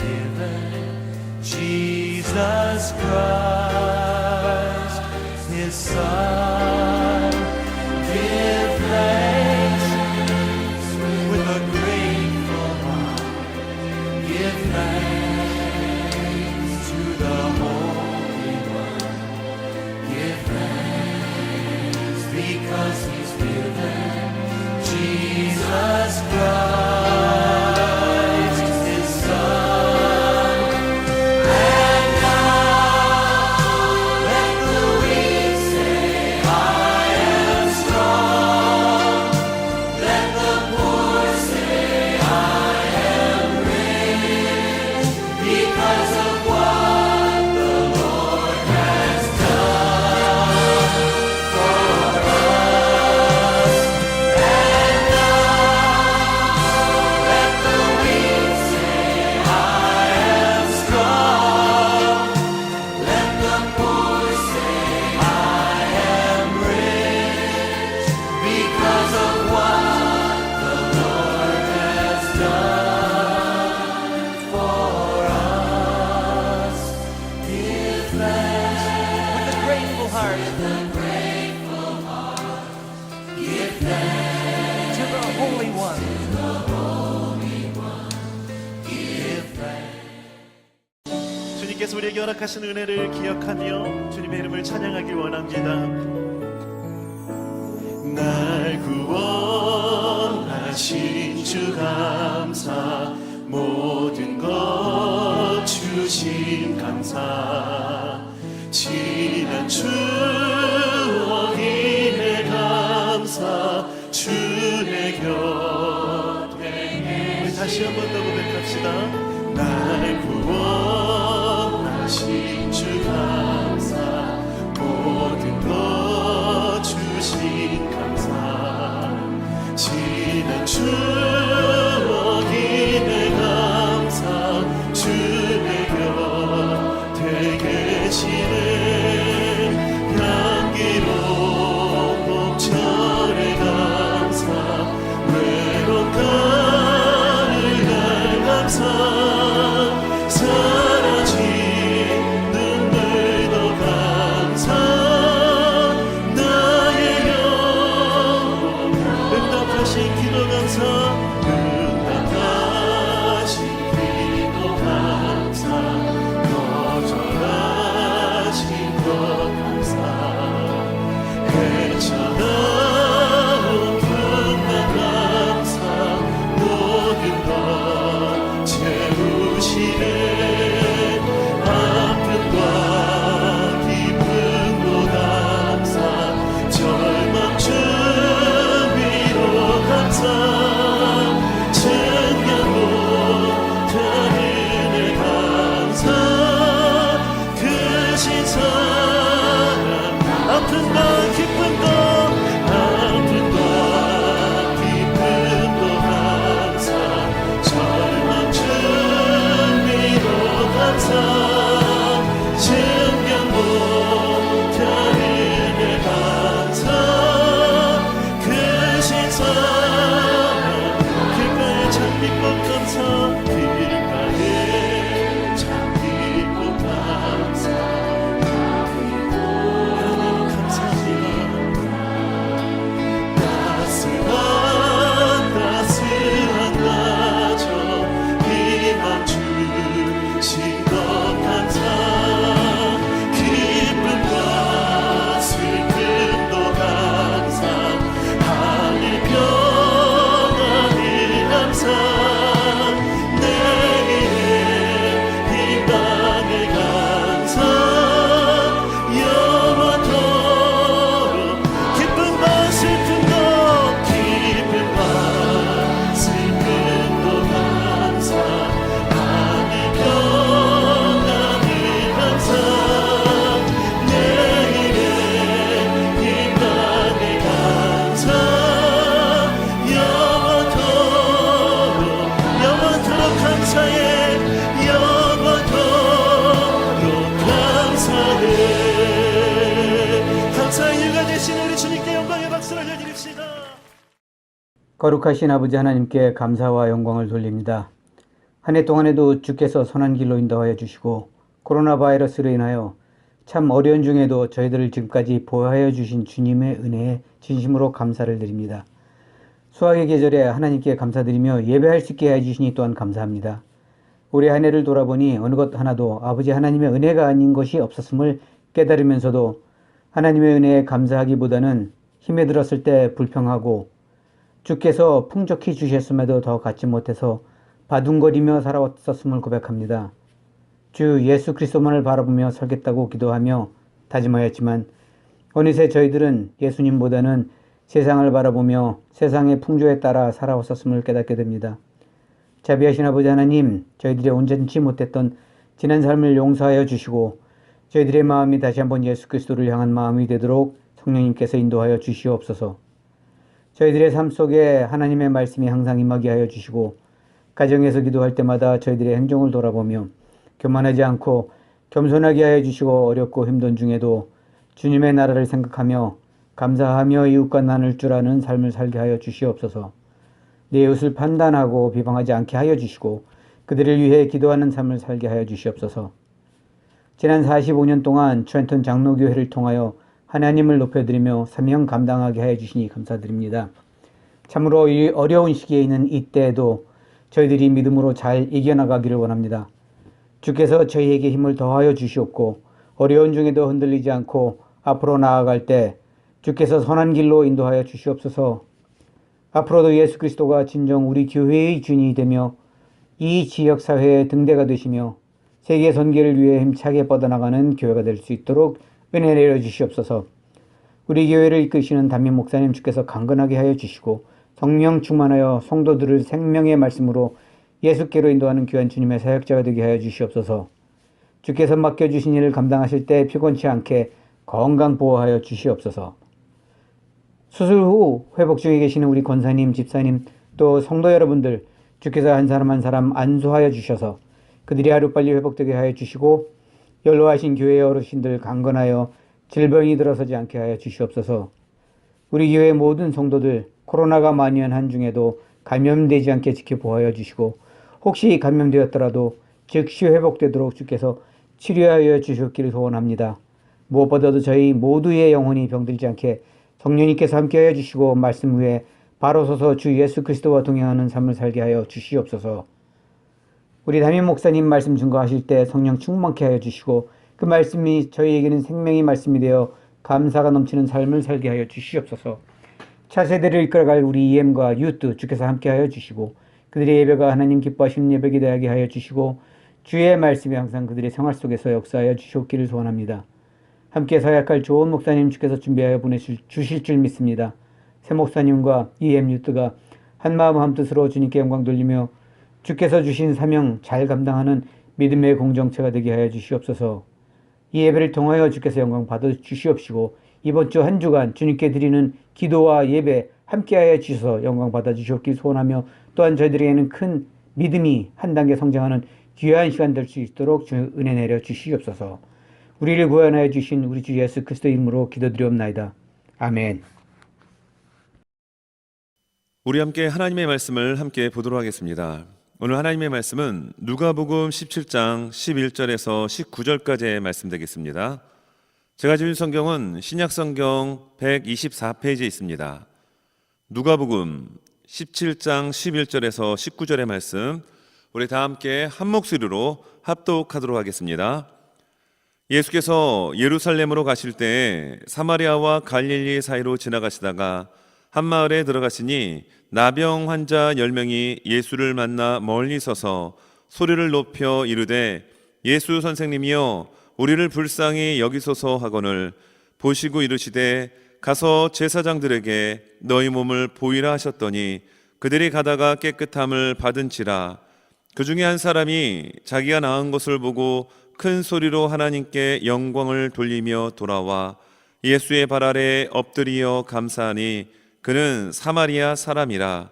given Jesus Christ, His Son. Give thanks with a grateful heart. Give thanks to the Holy One. Give thanks because He's given Jesus Christ, His Son. And now let the weak say, I am strong. Let the poor say, I am rich, because of what the Lord has done for us. And now let the weak say, I am strong. Let the poor say, I am rich, because of what the Lord has done for us. Give thanks with a grateful heart. Give thanks to the Holy One. Give thanks. 주님께서 우리에게 허락하신 은혜를 기억하며 주님의 이름을 찬양하길 원합니다. 날 구원하신 주 감사, 모든 것 주신 감사, 지난 추억이네 감사, 주의 곁에. 우리 다시 한 번 더 고백합시다. 날 구원하신 주 감사, 모든 것 주신 감사, 지난 추억이네 감사, 주의 곁에 계시네 향기로운 봄철의 감사, 외로운 가을 날 감사, 사라진 눈물도 감사, 나의 영혼 응답하신 기도 감사, 응답하신 기도 감사, 거절하신 것 감사, 헤쳐나온 풍랑 감사, 모든 것 채우시네 아픔과 기쁨도 감사, 절망 주위로 감사, 증명 못한 은혜 감사, 크신 사랑 아픔과 기쁨도 아픔과 기쁨도 감사, 절망 주위로 감사, 증명 못한 은혜 감사, 크신 사랑 길가에 장미꽃 감사, 길가에 장미꽃 감사, 하나님 감사합니다. 따스한 가정 희망 주신 것 감사, 기쁨과 슬픔도 감사, 하늘 평안을 감사, 내일의 희망을 감사, 영원토록 기쁨과 슬픔도 기쁨과 슬픔도 감사, 하늘 평안을 감사, 내일의 희망을 감사, 영원토록 감사해, 영원토록 감사해. 감사의 이유가 되신 우리 주님께 영광의 박수를 올려드립시다. 거룩하신 아버지 하나님께 감사와 영광을 돌립니다. 한 해 동안에도 주께서 선한 길로 인도하여 주시고 코로나 바이러스로 인하여 참 어려운 중에도 저희들을 지금까지 보호하여 주신 주님의 은혜에 진심으로 감사를 드립니다. 수학의 계절에 하나님께 감사드리며 예배할 수 있게 해주시니 또한 감사합니다. 올해 한 해를 돌아보니 어느 것 하나도 아버지 하나님의 은혜가 아닌 것이 없었음을 깨달으면서도 하나님의 은혜에 감사하기보다는 힘에 들었을 때 불평하고 주께서 풍족히 주셨음에도 더 갖지 못해서 바둥거리며 살아왔었음을 고백합니다. 주 예수 그리스도만을 바라보며 살겠다고 기도하며 다짐하였지만 어느새 저희들은 예수님보다는 세상을 바라보며 세상의 풍조에 따라 살아왔었음을 깨닫게 됩니다. 자비하신 아버지 하나님, 저희들이 온전치 못했던 지난 삶을 용서하여 주시고 저희들의 마음이 다시 한번 예수 그리스도를 향한 마음이 되도록 성령님께서 인도하여 주시옵소서. 저희들의 삶 속에 하나님의 말씀이 항상 임하게 하여 주시고 가정에서 기도할 때마다 저희들의 행동을 돌아보며 교만하지 않고 겸손하게 하여 주시고 어렵고 힘든 중에도 주님의 나라를 생각하며 감사하며 이웃과 나눌 줄 아는 삶을 살게 하여 주시옵소서. 내 이웃을 판단하고 비방하지 않게 하여 주시고 그들을 위해 기도하는 삶을 살게 하여 주시옵소서. 지난 45년 동안 트렌턴 장로교회를 통하여 하나님을 높여드리며 사명 감당하게 하여 주시니 감사드립니다. 참으로 이 어려운 시기에 있는 이때에도 저희들이 믿음으로 잘 이겨나가기를 원합니다. 주께서 저희에게 힘을 더하여 주시옵고 어려운 중에도 흔들리지 않고 앞으로 나아갈 때 주께서 선한 길로 인도하여 주시옵소서. 앞으로도 예수 그리스도가 진정 우리 교회의 주인이 되며 이 지역사회의 등대가 되시며 세계 선교를 위해 힘차게 뻗어나가는 교회가 될 수 있도록 은혜 내려주시옵소서. 우리 교회를 이끄시는 담임 목사님 주께서 강건하게 하여 주시고 성령 충만하여 성도들을 생명의 말씀으로 예수께로 인도하는 귀한 주님의 사역자가 되게 하여 주시옵소서. 주께서 맡겨주신 일을 감당하실 때 피곤치 않게 건강 보호하여 주시옵소서. 수술 후 회복 중에 계시는 우리 권사님, 집사님, 또 성도 여러분들 주께서 한 사람 한 사람 안수하여 주셔서 그들이 하루빨리 회복되게 하여 주시고 연로하신 교회의 어르신들 강건하여 질병이 들어서지 않게 하여 주시옵소서. 우리 교회 모든 성도들 코로나가 만연한 중에도 감염되지 않게 지켜보호하여 주시고 혹시 감염되었더라도 즉시 회복되도록 주께서 치료하여 주셨기를 소원합니다. 무엇보다도 저희 모두의 영혼이 병들지 않게 성령님께서 함께하여 주시고 말씀 위에 바로 서서 주 예수 그리스도와 동행하는 삶을 살게 하여 주시옵소서. 우리 담임 목사님 말씀 증거하실 때 성령 충만케 하여 주시고 그 말씀이 저희에게는 생명의 말씀이 되어 감사가 넘치는 삶을 살게 하여 주시옵소서. 차세대를 이끌어갈 우리 EM과 유트 주께서 함께하여 주시고 그들의 예배가 하나님 기뻐하시는 예배가 되게 하여 주시고 주의 말씀이 항상 그들의 생활 속에서 역사하여 주시옵기를 소원합니다. 함께 사역할 좋은 목사님 주께서 준비하여 주실 줄 믿습니다. 새 목사님과 EM 유트가 한마음 한뜻으로 주님께 영광 돌리며 주께서 주신 사명 잘 감당하는 믿음의 공동체가 되게 하여 주시옵소서. 이 예배를 통하여 주께서 영광 받아 주시옵시고 이번 주 한 주간 주님께 드리는 기도와 예배 함께하여 주셔서 영광 받아 주시옵길 소원하며 또한 저희들에게는 큰 믿음이 한 단계 성장하는 귀한 시간 될 수 있도록 주 은혜 내려 주시옵소서. 우리를 구원하여 주신 우리 주 예수 그리스도 이름으로 기도드리옵나이다. 아멘. 우리 함께 하나님의 말씀을 함께 보도록 하겠습니다. 오늘 하나님의 말씀은 누가복음 17장 11절에서 19절까지의 말씀 되겠습니다. 제가 지은 성경은 신약성경 124페이지에 있습니다. 누가복음 17장 11절에서 19절의 말씀 우리 다 함께 한 목소리로 합독하도록 하겠습니다. 예수께서 예루살렘으로 가실 때 사마리아와 갈릴리 사이로 지나가시다가 한 마을에 들어가시니 나병 환자 10명이 예수를 만나 멀리 서서 소리를 높여 이르되 예수 선생님이여 우리를 불쌍히 여기소서 하거늘 보시고 이르시되 가서 제사장들에게 너희 몸을 보이라 하셨더니 그들이 가다가 깨끗함을 받은지라. 그 중에 한 사람이 자기가 나은 것을 보고 큰 소리로 하나님께 영광을 돌리며 돌아와 예수의 발 아래 엎드리어 감사하니 그는 사마리아 사람이라.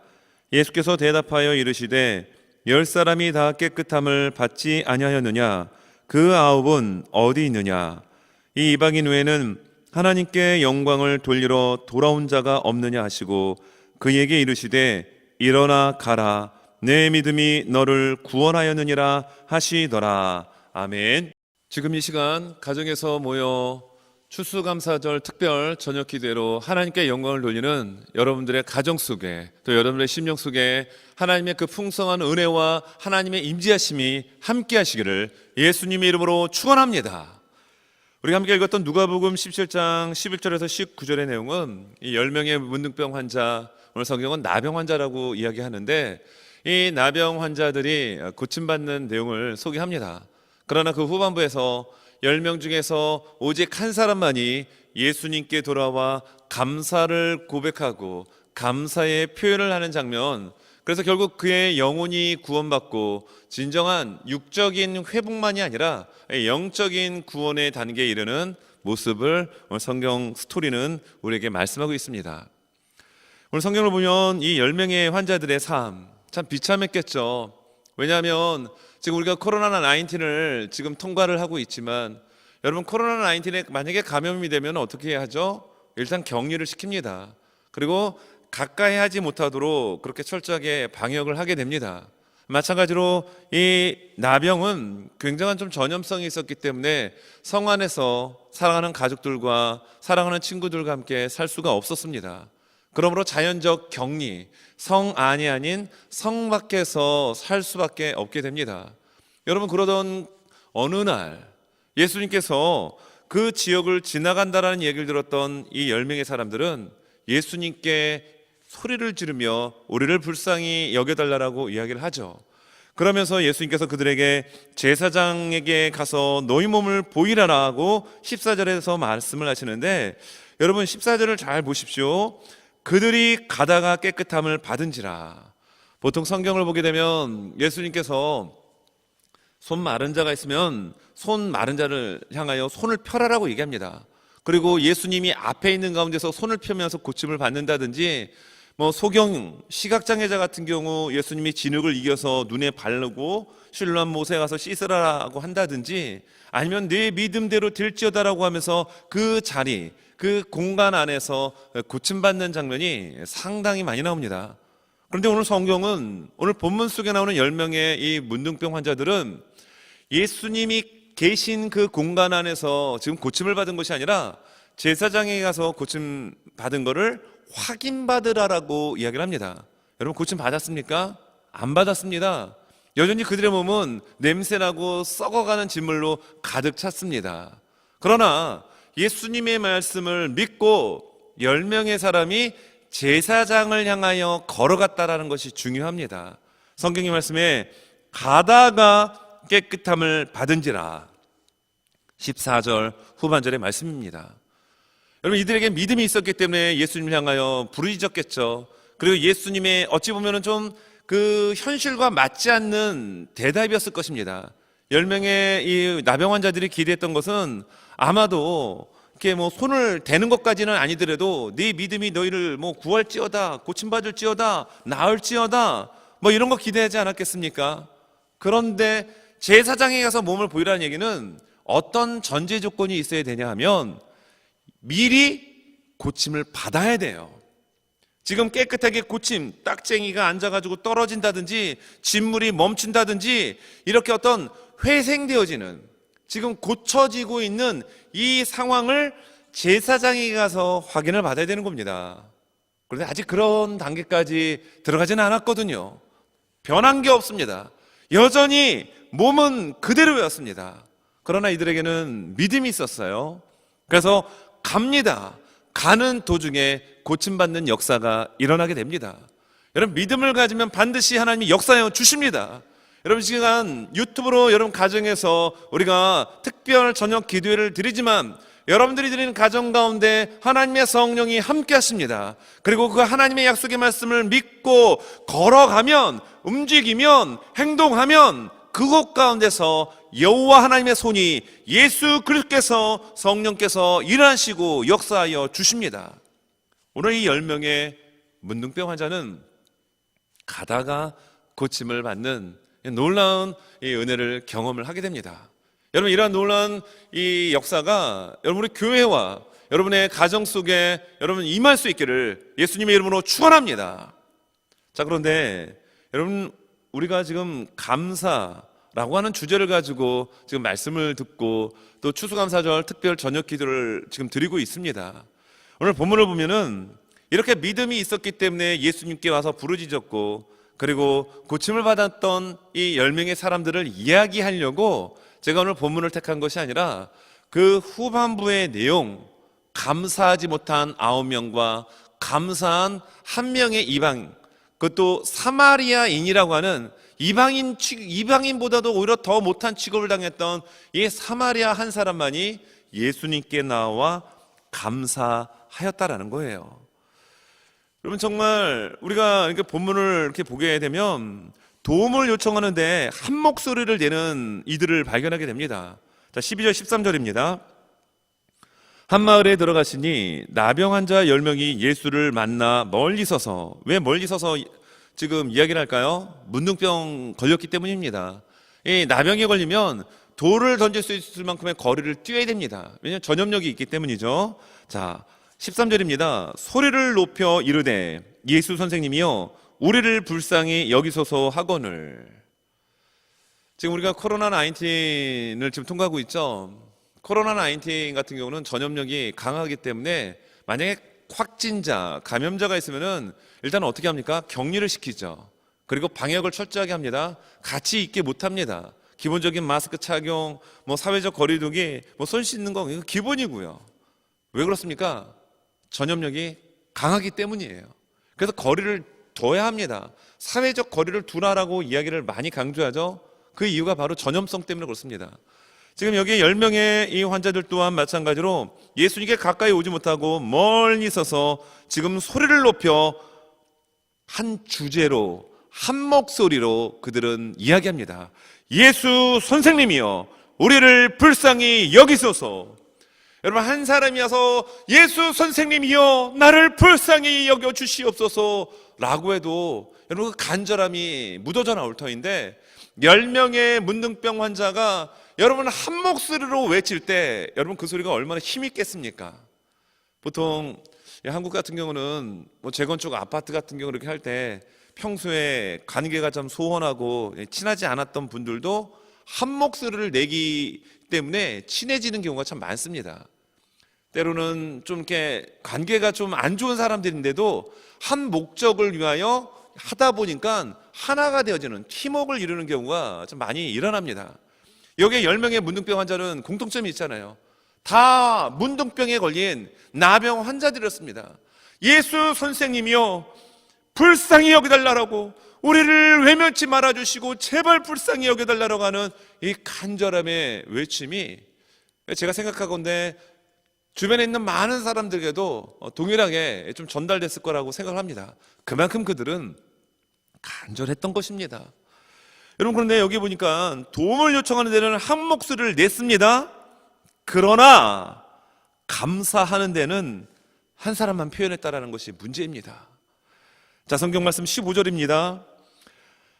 예수께서 대답하여 이르시되 10사람이 다 깨끗함을 받지 아니하였느냐? 그 9은 어디 있느냐? 이 이방인 외에는 하나님께 영광을 돌리러 돌아온 자가 없느냐 하시고 그에게 이르시되 일어나 가라 내 믿음이 너를 구원하였느니라 하시더라. 아멘. 지금 이 시간 가정에서 모여 추수감사절 특별 저녁 기도로 하나님께 영광을 돌리는 여러분들의 가정 속에, 또 여러분들의 심령 속에 하나님의 그 풍성한 은혜와 하나님의 임재하심이 함께 하시기를 예수님의 이름으로 축원합니다. 우리가 함께 읽었던 누가복음 17장 11절에서 19절의 내용은 이 10명의 문둥병 환자, 오늘 성경은 나병 환자라고 이야기하는데, 이 나병 환자들이 고침받는 내용을 소개합니다. 그러나 그 후반부에서 10명 중에서 오직 한 사람만이 예수님께 돌아와 감사를 고백하고 감사의 표현을 하는 장면, 그래서 결국 그의 영혼이 구원받고 진정한 육적인 회복만이 아니라 영적인 구원의 단계에 이르는 모습을 오늘 성경 스토리는 우리에게 말씀하고 있습니다. 오늘 성경을 보면 이 10명의 환자들의 삶 참 비참했겠죠. 왜냐하면 지금 우리가 코로나19을 지금 통과를 하고 있지만, 여러분 코로나19에 만약에 감염이 되면 어떻게 해야 하죠? 일단 격리를 시킵니다. 그리고 가까이 하지 못하도록 그렇게 철저하게 방역을 하게 됩니다. 마찬가지로 이 나병은 굉장한 좀 전염성이 있었기 때문에 성 안에서 사랑하는 가족들과 사랑하는 친구들과 함께 살 수가 없었습니다. 그러므로 자연적 격리, 성 안이 아닌 성 밖에서 살 수밖에 없게 됩니다. 여러분, 그러던 어느 날 예수님께서 그 지역을 지나간다라는 얘기를 들었던 이 10명의 사람들은 예수님께 소리를 지르며 우리를 불쌍히 여겨달라고 이야기를 하죠. 그러면서 예수님께서 그들에게 제사장에게 가서 너희 몸을 보이라라고 14절에서 말씀을 하시는데, 여러분 14절을 잘 보십시오. 그들이 가다가 깨끗함을 받은지라. 보통 성경을 보게 되면 예수님께서 손 마른 자가 있으면 손 마른 자를 향하여 손을 펴라라고 얘기합니다. 그리고 예수님이 앞에 있는 가운데서 손을 펴면서 고침을 받는다든지, 소경 시각장애자 같은 경우 예수님이 진흙을 이겨서 눈에 바르고 실로암 못에 가서 씻으라고 한다든지, 아니면 내 믿음대로 될지어다라고 하면서 그 자리, 그 공간 안에서 고침받는 장면이 상당히 많이 나옵니다. 그런데 오늘 성경은, 오늘 본문 속에 나오는 10명의 이 문둥병 환자들은 예수님이 계신 그 공간 안에서 지금 고침을 받은 것이 아니라 제사장에 가서 고침 받은 거를 확인받으라라고 이야기를 합니다. 여러분, 고침 받았습니까? 안 받았습니다. 여전히 그들의 몸은 냄새나고 썩어가는 진물로 가득 찼습니다. 그러나 예수님의 말씀을 믿고 10명의 사람이 제사장을 향하여 걸어갔다라는 것이 중요합니다. 성경의 말씀에 가다가 깨끗함을 받은지라, 14절 후반절의 말씀입니다. 여러분, 이들에게 믿음이 있었기 때문에 예수님을 향하여 부르짖었겠죠. 그리고 예수님의 어찌 보면 좀 그 현실과 맞지 않는 대답이었을 것입니다. 10명의 이 나병 환자들이 기대했던 것은 아마도 이렇게 손을 대는 것까지는 아니더라도 네 믿음이 너희를 구할지어다, 고침받을지어다, 나을지어다, 이런 거 기대하지 않았겠습니까? 그런데 제사장에 가서 몸을 보이라는 얘기는 어떤 전제 조건이 있어야 되냐 하면 미리 고침을 받아야 돼요. 지금 깨끗하게 고침, 딱쟁이가 앉아가지고 떨어진다든지 진물이 멈춘다든지 이렇게 어떤 회생되어지는, 지금 고쳐지고 있는 이 상황을 제사장이 가서 확인을 받아야 되는 겁니다. 그런데 아직 그런 단계까지 들어가지는 않았거든요. 변한 게 없습니다. 여전히 몸은 그대로였습니다. 그러나 이들에게는 믿음이 있었어요. 그래서 갑니다. 가는 도중에 고침받는 역사가 일어나게 됩니다. 여러분, 믿음을 가지면 반드시 하나님이 역사해 주십니다. 여러분, 시간 유튜브로 여러분 가정에서 우리가 특별 저녁 기도회를 드리지만 여러분들이 드리는 가정 가운데 하나님의 성령이 함께 하십니다. 그리고 그 하나님의 약속의 말씀을 믿고 걸어가면, 움직이면, 행동하면 그곳 가운데서 여호와 하나님의 손이, 예수 그리스도께서, 성령께서 일하시고 역사하여 주십니다. 오늘 이 10명의 문둥병 환자는 가다가 고침을 받는 놀라운 이 은혜를 경험을 하게 됩니다. 여러분, 이러한 놀라운 이 역사가 여러분의 교회와 여러분의 가정 속에 여러분 임할 수 있기를 예수님의 이름으로 축원합니다. 자, 그런데 여러분, 우리가 지금 감사라고 하는 주제를 가지고 지금 말씀을 듣고 또 추수감사절 특별 저녁 기도를 지금 드리고 있습니다. 오늘 본문을 보면은 이렇게 믿음이 있었기 때문에 예수님께 와서 부르짖었고, 그리고 고침을 받았던 이 10명의 사람들을 이야기하려고 제가 오늘 본문을 택한 것이 아니라 그 후반부의 내용, 감사하지 못한 9명과 감사한 1명의 이방, 그것도 사마리아인이라고 하는 이방인보다도 오히려 더 못한 취급을 당했던 이 사마리아 한 사람만이 예수님께 나와 감사하였다라는 거예요. 여러분, 정말 우리가 이렇게 본문을 이렇게 보게 되면 도움을 요청하는데 한 목소리를 내는 이들을 발견하게 됩니다. 자, 12절 13절입니다. 한 마을에 들어가시니 나병 환자 10명이 예수를 만나 멀리 서서, 왜 멀리 서서 지금 이야기를 할까요? 문둥병 걸렸기 때문입니다. 이 나병에 걸리면 돌을 던질 수 있을 만큼의 거리를 뛰어야 됩니다. 왜냐하면 전염력이 있기 때문이죠. 자, 13절입니다. 소리를 높여 이르되 예수 선생님이여 우리를 불쌍히 여기소서 하거늘. 지금 우리가 코로나19을 지금 통과하고 있죠. 코로나19 같은 경우는 전염력이 강하기 때문에 만약에 확진자, 감염자가 있으면은 일단 어떻게 합니까? 격리를 시키죠. 그리고 방역을 철저하게 합니다. 같이 있게 못 합니다. 기본적인 마스크 착용, 사회적 거리두기, 손 씻는 거 이거 기본이고요. 왜 그렇습니까? 전염력이 강하기 때문이에요. 그래서 거리를 둬야 합니다. 사회적 거리를 두라라고 이야기를 많이 강조하죠. 그 이유가 바로 전염성 때문에 그렇습니다. 지금 여기 10명의 이 환자들 또한 마찬가지로 예수님께 가까이 오지 못하고 멀리 서서 지금 소리를 높여 한 주제로, 한 목소리로 그들은 이야기합니다. 예수 선생님이여 우리를 불쌍히 여기소서. 여러분, 한 사람이 와서 예수 선생님이여 나를 불쌍히 여겨 주시옵소서 라고 해도 여러분 그 간절함이 묻어져 나올 터인데, 10명의 문둥병 환자가 여러분 한 목소리로 외칠 때 여러분 그 소리가 얼마나 힘이 있겠습니까? 보통 한국 같은 경우는 재건축 아파트 같은 경우 이렇게 할 때 평소에 관계가 좀 소원하고 친하지 않았던 분들도 한 목소리를 내기 때문에 친해지는 경우가 참 많습니다. 때로는 좀 이렇게 관계가 좀 안 좋은 사람들인데도 한 목적을 위하여 하다 보니까 하나가 되어지는 팀워크를 이루는 경우가 좀 많이 일어납니다. 여기에 10명의 문둥병 환자는 공통점이 있잖아요. 다 문둥병에 걸린 나병 환자들이었습니다. 예수 선생님이여 불쌍히 여겨달라고, 우리를 외면치 말아주시고 제발 불쌍히 여겨달라고 하는 이 간절함의 외침이 제가 생각하건대 주변에 있는 많은 사람들에게도 동일하게 좀 전달됐을 거라고 생각을 합니다. 그만큼 그들은 간절했던 것입니다. 여러분, 그런데 여기 보니까 도움을 요청하는 데는 한 목소리를 냈습니다. 그러나 감사하는 데는 한 사람만 표현했다라는 것이 문제입니다. 자, 성경 말씀 15절입니다.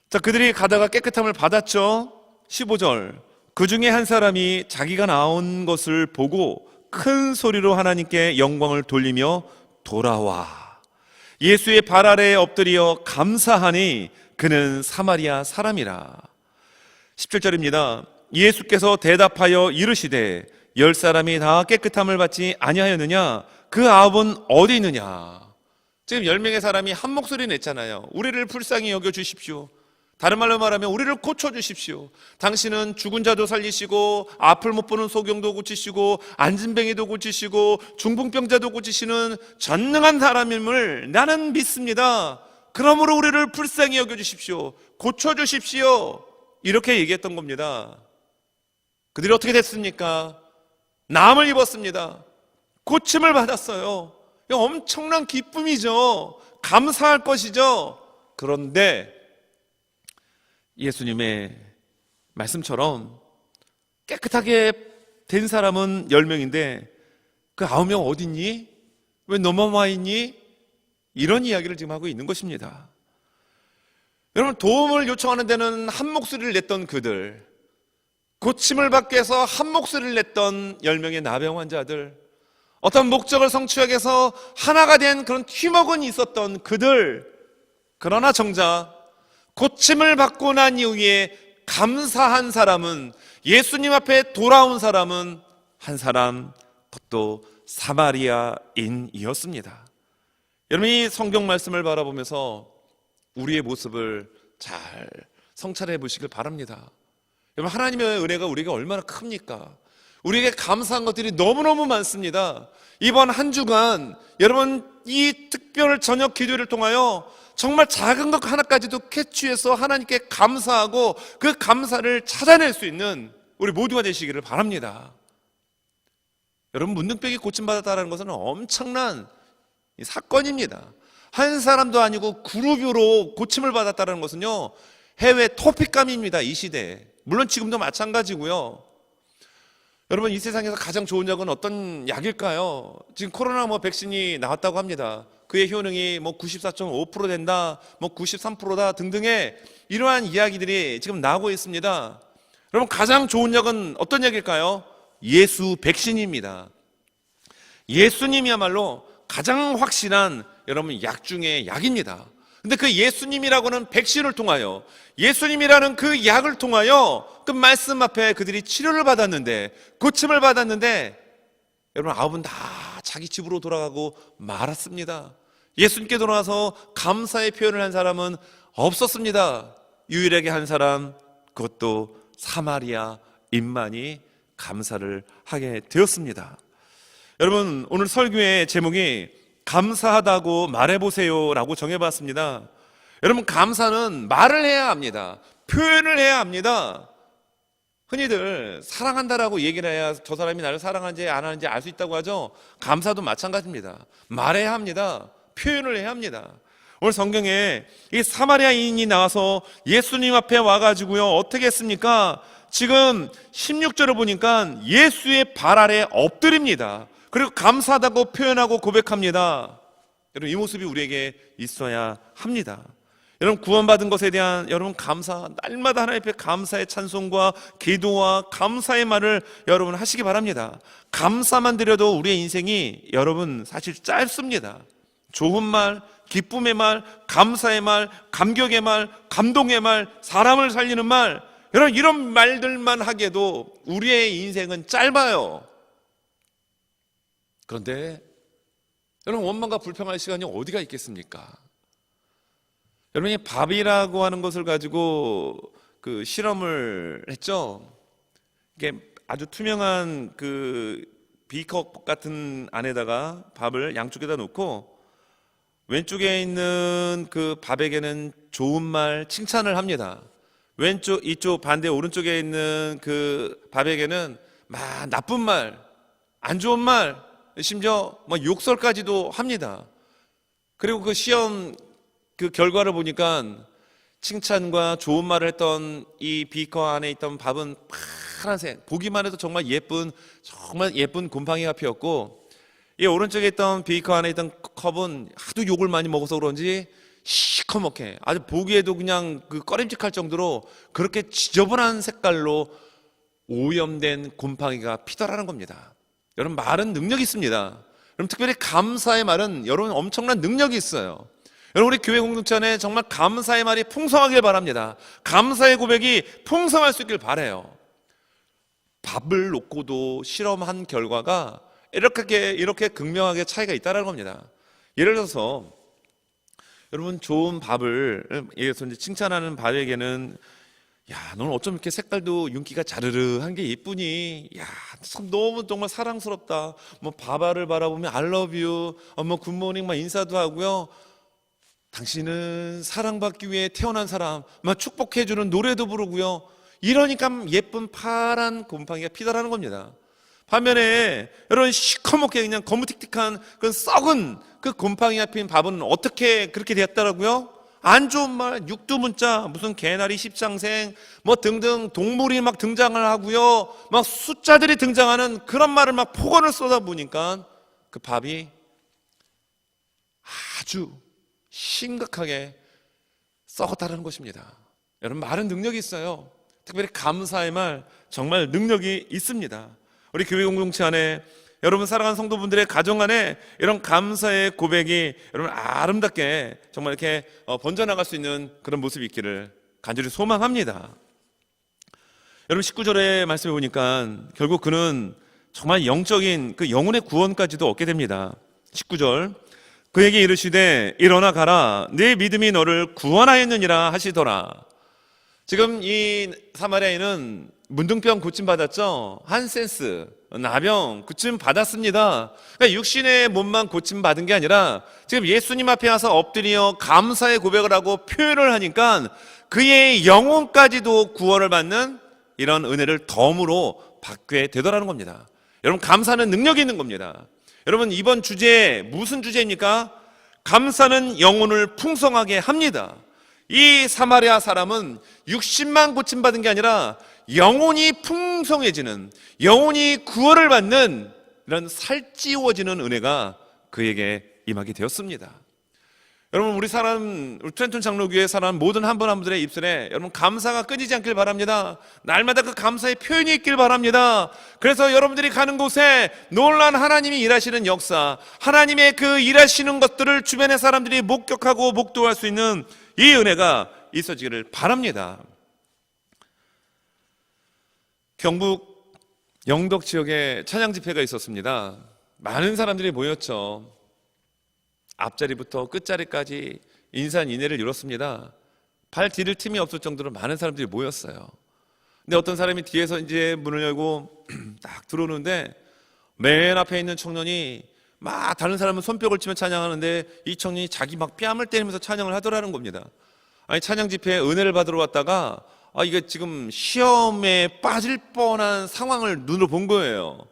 자, 그들이 가다가 깨끗함을 받았죠. 15절. 그 중에 한 사람이 자기가 나온 것을 보고 큰 소리로 하나님께 영광을 돌리며 돌아와 예수의 발 아래에 엎드려 감사하니 그는 사마리아 사람이라. 17절입니다. 예수께서 대답하여 이르시되 10사람이 다 깨끗함을 받지 아니하였느냐? 그 아홉은 어디 있느냐? 지금 10명의 사람이 한 목소리 냈잖아요. 우리를 불쌍히 여겨주십시오. 다른 말로 말하면 우리를 고쳐주십시오. 당신은 죽은 자도 살리시고 앞을 못 보는 소경도 고치시고 안진뱅이도 고치시고 중풍병자도 고치시는 전능한 사람임을 나는 믿습니다. 그러므로 우리를 불쌍히 여겨주십시오. 고쳐주십시오. 이렇게 얘기했던 겁니다. 그들이 어떻게 됐습니까? 남을 입었습니다. 고침을 받았어요. 엄청난 기쁨이죠. 감사할 것이죠. 그런데 예수님의 말씀처럼 깨끗하게 된 사람은 10명인데 그 9명 어디 있니? 왜 너만 와 있니? 이런 이야기를 지금 하고 있는 것입니다. 여러분, 도움을 요청하는 데는 한 목소리를 냈던 그들, 고침을 받기 위해서 한 목소리를 냈던 10명의 나병 환자들, 어떤 목적을 성취하기 위해서 하나가 된 그런 팀워크는 있었던 그들, 그러나 정작 고침을 받고 난 이후에 감사한 사람은, 예수님 앞에 돌아온 사람은 한 사람, 그것도 사마리아인이었습니다. 여러분, 이 성경 말씀을 바라보면서 우리의 모습을 잘 성찰해 보시길 바랍니다. 여러분, 하나님의 은혜가 우리에게 얼마나 큽니까? 우리에게 감사한 것들이 너무너무 많습니다. 이번 한 주간 여러분, 이 특별 저녁 기도를 통하여 정말 작은 것 하나까지도 캐치해서 하나님께 감사하고 그 감사를 찾아낼 수 있는 우리 모두가 되시기를 바랍니다. 여러분, 문둥병이 고침받았다는 것은 엄청난 사건입니다. 한 사람도 아니고 그룹으로 고침을 받았다는 것은요, 해외 토픽감입니다. 이 시대에. 물론 지금도 마찬가지고요. 여러분, 이 세상에서 가장 좋은 약은 어떤 약일까요? 지금 코로나 백신이 나왔다고 합니다. 그의 효능이 94.5% 된다, 93%다 등등의 이러한 이야기들이 지금 나오고 있습니다. 여러분, 가장 좋은 약은 어떤 약일까요? 예수 백신입니다. 예수님이야말로 가장 확실한 여러분 약 중에 약입니다. 근데 그 예수님이라고는 백신을 통하여, 예수님이라는 그 약을 통하여 그 말씀 앞에 그들이 치료를 받았는데, 고침을 받았는데, 여러분, 아홉은 다 자기 집으로 돌아가고 말았습니다. 예수님께 돌아와서 감사의 표현을 한 사람은 없었습니다. 유일하게 한 사람, 그것도 사마리아인만이 감사를 하게 되었습니다. 여러분, 오늘 설교의 제목이 감사하다고 말해보세요 라고 정해봤습니다. 여러분, 감사는 말을 해야 합니다. 표현을 해야 합니다. 흔히들 사랑한다라고 얘기를 해야 저 사람이 나를 사랑하는지 안 하는지 알 수 있다고 하죠. 감사도 마찬가지입니다. 말해야 합니다. 표현을 해야 합니다. 오늘 성경에 이 사마리아인이 나와서 예수님 앞에 와가지고요, 어떻게 했습니까? 지금 16절을 보니까 예수의 발 아래 엎드립니다. 그리고 감사하다고 표현하고 고백합니다. 여러분, 이 모습이 우리에게 있어야 합니다. 여러분, 구원받은 것에 대한 여러분 감사, 날마다 하나님 앞에 감사의 찬송과 기도와 감사의 말을 여러분 하시기 바랍니다. 감사만 드려도 우리의 인생이 여러분 사실 짧습니다. 좋은 말, 기쁨의 말, 감사의 말, 감격의 말, 감동의 말, 사람을 살리는 말, 여러분, 이런 말들만 하게도 우리의 인생은 짧아요. 그런데 여러분, 원망과 불평할 시간이 어디가 있겠습니까? 여러분이 밥이라고 하는 것을 가지고 그 실험을 했죠. 이게 아주 투명한 그 비컵 같은 안에다가 밥을 양쪽에다 놓고, 왼쪽에 있는 그 밥에게는 좋은 말, 칭찬을 합니다. 왼쪽, 이쪽 반대 오른쪽에 있는 그 밥에게는 막 나쁜 말, 안 좋은 말, 심지어 욕설까지도 합니다. 그리고 그 시험 그 결과를 보니까 칭찬과 좋은 말을 했던 이 비커 안에 있던 밥은 파란색, 보기만 해도 정말 예쁜 곰팡이가 피었고, 이 오른쪽에 있던 비커 안에 있던 컵은 하도 욕을 많이 먹어서 그런지 시커멓게, 아주 보기에도 그냥 그 꺼림직할 정도로 그렇게 지저분한 색깔로 오염된 곰팡이가 피더라는 겁니다. 여러분, 말은 능력이 있습니다. 여러분, 특별히 감사의 말은 여러분 엄청난 능력이 있어요. 여러분, 우리 교회 공동체 안에 정말 감사의 말이 풍성하길 바랍니다. 감사의 고백이 풍성할 수 있길 바라요. 밥을 놓고도 실험한 결과가 이렇게 극명하게 차이가 있다는 겁니다. 예를 들어서 여러분, 좋은 밥을, 예를 들어서 칭찬하는 밥에게는, 야, 너는 어쩜 이렇게 색깔도 윤기가 자르르한 게 예쁘니? 야, 참 너무 정말 사랑스럽다. 밥알을 바라보면 I love you, 굿모닝 인사도 하고요. 당신은 사랑받기 위해 태어난 사람, 축복해주는 노래도 부르고요. 이러니까 예쁜 파란 곰팡이가 피더라는 겁니다. 반면에 여러분, 시커멓게 그냥 거무틱틱한 그 썩은 그 곰팡이가 핀 밥은 어떻게 그렇게 되었더라고요? 안 좋은 말, 육두문자, 무슨 개나리 십상생 등등 동물이 막 등장을 하고요, 막 숫자들이 등장하는 그런 말을 막 폭언을 쏟아부으니까 그 밥이 아주 심각하게 썩었다는 것입니다. 여러분, 말은 능력이 있어요. 특별히 감사의 말, 정말 능력이 있습니다. 우리 교회 공동체 안에 여러분 사랑하는 성도분들의 가정 안에 이런 감사의 고백이 여러분 아름답게 정말 이렇게 번져나갈 수 있는 그런 모습이 있기를 간절히 소망합니다. 여러분 19절의 말씀을 보니까 결국 그는 정말 영적인 그 영혼의 구원까지도 얻게 됩니다. 19절, 그에게 이르시되 일어나 가라, 네 믿음이 너를 구원하였느니라 하시더라. 지금 이 사마리아인은 문둥병 고침받았죠. 한센스, 나병 고침 받았습니다. 그러니까 육신의 몸만 고침 받은 게 아니라 지금 예수님 앞에 와서 엎드려 감사의 고백을 하고 표현을 하니까 그의 영혼까지도 구원을 받는 이런 은혜를 덤으로 받게 되더라는 겁니다. 여러분 감사는 능력이 있는 겁니다. 여러분 이번 주제 무슨 주제입니까? 감사는 영혼을 풍성하게 합니다. 이 사마리아 사람은 육신만 고침받은 게 아니라 영혼이 풍성해지는, 영혼이 구원을 받는 이런 살찌워지는 은혜가 그에게 임하게 되었습니다. 여러분 우리 트렌턴 장로교회 사람 모든 한 분 한 분들의 입술에 여러분 감사가 끊이지 않길 바랍니다. 날마다 그 감사의 표현이 있길 바랍니다. 그래서 여러분들이 가는 곳에 놀라운 하나님이 일하시는 역사, 하나님의 그 일하시는 것들을 주변의 사람들이 목격하고 목도할 수 있는 이 은혜가 있어지기를 바랍니다. 경북 영덕 지역에 찬양 집회가 있었습니다. 많은 사람들이 모였죠. 앞자리부터 끝자리까지 인산인해를 이뤘습니다. 발 디딜 틈이 없을 정도로 많은 사람들이 모였어요. 근데 어떤 사람이 뒤에서 이제 문을 열고 딱 들어오는데 맨 앞에 있는 청년이 막 다른 사람은 손뼉을 치며 찬양하는데 이 청년이 자기 막 뺨을 때리면서 찬양을 하더라는 겁니다. 아니 찬양 집회에 은혜를 받으러 왔다가 이게 지금 시험에 빠질 뻔한 상황을 눈으로 본 거예요.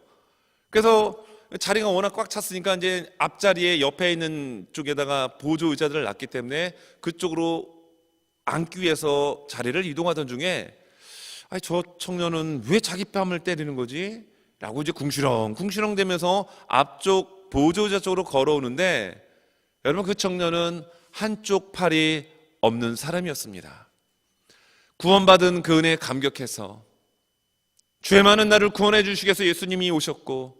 그래서 자리가 워낙 꽉 찼으니까 이제 앞자리에 옆에 있는 쪽에다가 보조 의자들을 놨기 때문에 그쪽으로 앉기 위해서 자리를 이동하던 중에 저 청년은 왜 자기 뺨을 때리는 거지? 라고 이제 궁시렁 대면서 앞쪽 보조 의자 쪽으로 걸어오는데 여러분 그 청년은 한쪽 팔이 없는 사람이었습니다. 구원받은 그 은혜에 감격해서 죄 많은 나를 구원해 주시겠어 예수님이 오셨고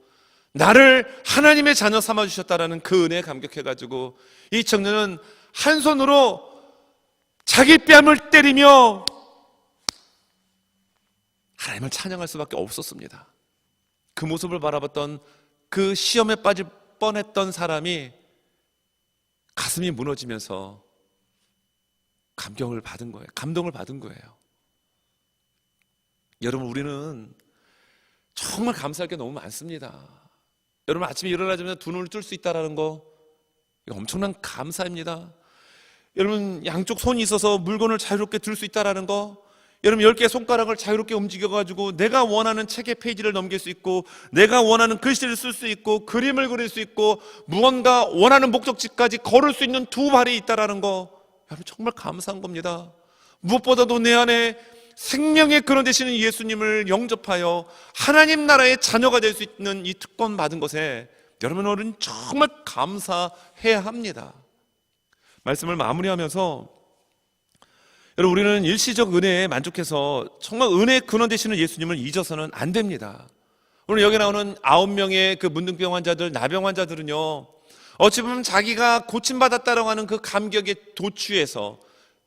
나를 하나님의 자녀 삼아주셨다라는 그 은혜에 감격해가지고 이 청년은 한 손으로 자기 뺨을 때리며 하나님을 찬양할 수밖에 없었습니다. 그 모습을 바라봤던 그 시험에 빠질 뻔했던 사람이 가슴이 무너지면서 감동을 받은 거예요. 여러분 우리는 정말 감사할 게 너무 많습니다. 여러분 아침에 일어나자마자 두 눈을 뜰 수 있다는 거 이거 엄청난 감사입니다. 여러분 양쪽 손이 있어서 물건을 자유롭게 들 수 있다는 거, 여러분 10개의 손가락을 자유롭게 움직여가지고 내가 원하는 책의 페이지를 넘길 수 있고 내가 원하는 글씨를 쓸 수 있고 그림을 그릴 수 있고 무언가 원하는 목적지까지 걸을 수 있는 두 발이 있다는 거 여러분 정말 감사한 겁니다. 무엇보다도 내 안에 생명의 근원 되시는 예수님을 영접하여 하나님 나라의 자녀가 될 수 있는 이 특권 받은 것에 여러분 오늘 정말 감사해야 합니다. 말씀을 마무리하면서 여러분 우리는 일시적 은혜에 만족해서 정말 은혜의 근원 되시는 예수님을 잊어서는 안 됩니다. 오늘 여기 나오는 9명의 그 문둥병 환자들, 나병 환자들은요 어찌 보면 자기가 고침받았다라고 하는 그 감격에 도취해서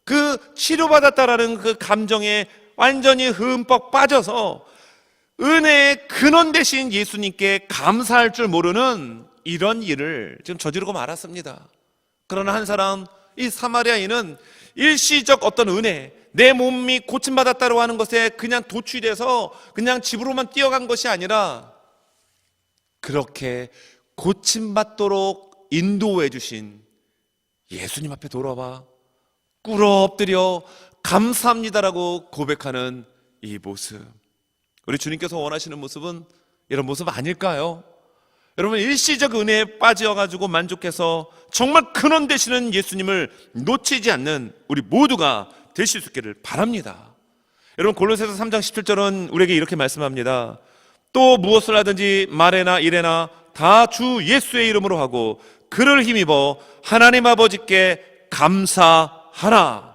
그 치료받았다라는 그 감정에 완전히 흠뻑 빠져서 은혜의 근원 되신 예수님께 감사할 줄 모르는 이런 일을 지금 저지르고 말았습니다. 그러나 한 사람, 이 사마리아인은 일시적 어떤 은혜, 내 몸이 고침받았다고 하는 것에 그냥 도취돼서 그냥 집으로만 뛰어간 것이 아니라 그렇게 고침받도록 인도해 주신 예수님 앞에 돌아와 꿇어 엎드려 감사합니다라고 고백하는 이 모습, 우리 주님께서 원하시는 모습은 이런 모습 아닐까요? 여러분 일시적 은혜에 빠져가지고 만족해서 정말 근원 되시는 예수님을 놓치지 않는 우리 모두가 되실 수 있기를 바랍니다. 여러분 골로새서 3장 17절은 우리에게 이렇게 말씀합니다. 또 무엇을 하든지 말에나 일에나 다 주 예수의 이름으로 하고 그를 힘입어 하나님 아버지께 감사하라.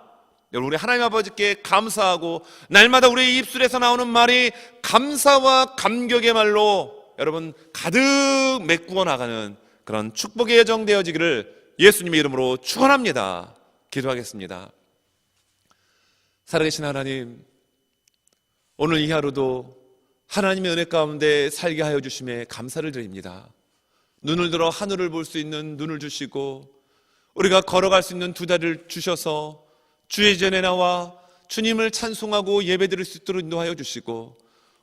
여러분 우리 하나님 아버지께 감사하고 날마다 우리의 입술에서 나오는 말이 감사와 감격의 말로 여러분 가득 메꾸어 나가는 그런 축복의 여정 되어지기를 예수님의 이름으로 축원합니다. 기도하겠습니다. 살아계신 하나님, 오늘 이 하루도 하나님의 은혜 가운데 살게 하여 주심에 감사를 드립니다. 눈을 들어 하늘을 볼 수 있는 눈을 주시고 우리가 걸어갈 수 있는 두 다리를 주셔서 주의 전에 나와 주님을 찬송하고 예배드릴 수 있도록 인도하여 주시고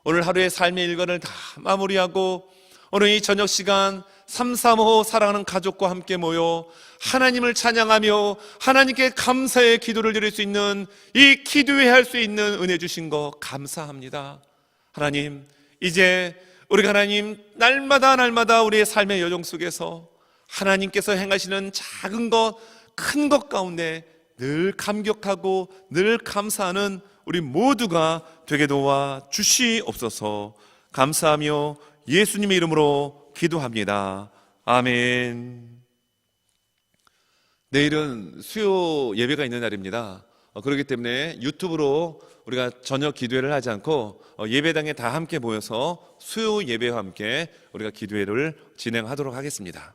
오늘 하루의 삶의 일과를 다 마무리하고 오늘 이 저녁 시간 335 사랑하는 가족과 함께 모여 하나님을 찬양하며 하나님께 감사의 기도를 드릴 수 있는 이 기도회 할 수 있는 은혜 주신 거 감사합니다. 하나님, 이제 우리가 하나님 날마다 우리의 삶의 여정 속에서 하나님께서 행하시는 작은 것, 큰 것 가운데 늘 감격하고 늘 감사하는 우리 모두가 되게 도와 주시옵소서. 감사하며 예수님의 이름으로 기도합니다. 아멘. 내일은 수요 예배가 있는 날입니다. 그렇기 때문에 유튜브로 우리가 저녁 기도회를 하지 않고 예배당에 다 함께 모여서 수요 예배와 함께 우리가 기도회를 진행하도록 하겠습니다.